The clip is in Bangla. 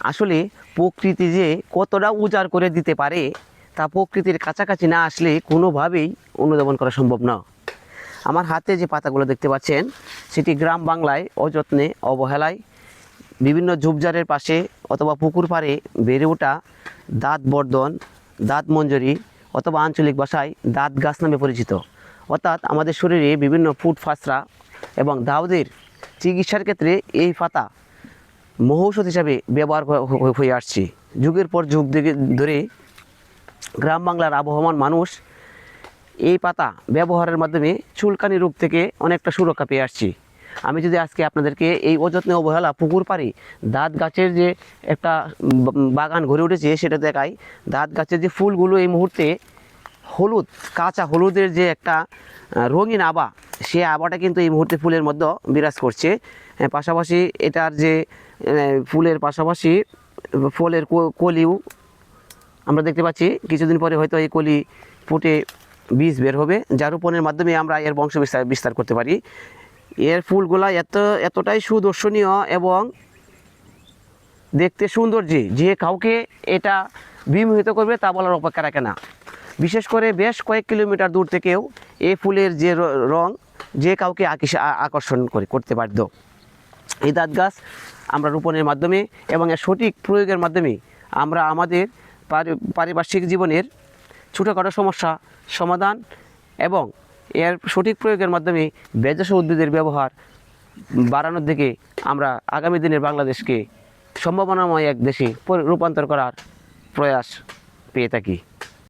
আসলে প্রকৃতি যে কতটা উজাড় করে দিতে পারে তা প্রকৃতির কাছাকাছি না আসলে কোনোভাবেই অনুধাবন করা সম্ভব না। আমার হাতে যে পাতাগুলো দেখতে পাচ্ছেন সেটি গ্রাম বাংলায় অযত্নে অবহেলায় বিভিন্ন ঝোপঝাড়ের পাশে অথবা পুকুর পাড়ে বেড়ে ওঠা দাঁত বর্ধন, দাঁত মঞ্জরি অথবা আঞ্চলিক ভাষায় দাঁত গাছ নামে পরিচিত। অর্থাৎ আমাদের শরীরে বিভিন্ন ফুট ফাঁসরা এবং দাউদের চিকিৎসার ক্ষেত্রে এই পাতা মহৌষধ হিসাবে ব্যবহার হয়ে আসছে। যুগের পর যুগ ধরে গ্রাম বাংলার আবহমান মানুষ এই পাতা ব্যবহারের মাধ্যমে চুলকানি রোগ থেকে অনেকটা সুরক্ষা পেয়ে আসছি। আমি যদি আজকে আপনাদেরকে এই অযত্নে অবহেলা পুকুর পাড়ে দাঁত গাছের যে একটা বাগান গড়ে উঠেছে সেটা দেখাই। দাঁত গাছের যে ফুলগুলো এই মুহূর্তে হলুদ, কাঁচা হলুদের যে একটা রঙিন আভা, সে আভাটা কিন্তু এই মুহূর্তে ফুলের মধ্যে বিরাজ করছে। পাশাপাশি এটার যে ফুলের পাশাপাশি ফলের কলিও আমরা দেখতে পাচ্ছি। কিছুদিন পরে হয়তো এই কলি ফুটে বীজ বের হবে, যার রোপণের মাধ্যমে আমরা এর বংশ বিস্তার করতে পারি। এর ফুলগুলা এতটাই সুদর্শনীয় এবং দেখতে সৌন্দর্যে যে কাউকে এটা বিমোহিত করবে তা বলার অপেক্ষা রাখে না। বিশেষ করে বেশ কয়েক কিলোমিটার দূর থেকেও এই ফুলের যে রং যে কাউকে আকর্ষণ করতে বাধ্য। এই দাঁত গাছ আমরা রোপণের মাধ্যমে এবং এর সঠিক প্রয়োগের মাধ্যমে আমরা আমাদের পারিপার্শ্বিক জীবনের ছোটোখাটো সমস্যা সমাধান এবং এর সঠিক প্রয়োগের মাধ্যমে ভেষজ উদ্ভিদের ব্যবহার বাড়ানোর দিকে আমরা আগামী দিনের বাংলাদেশকে সম্ভাবনাময় এক দেশে রূপান্তর করার প্রয়াস পেয়ে থাকি।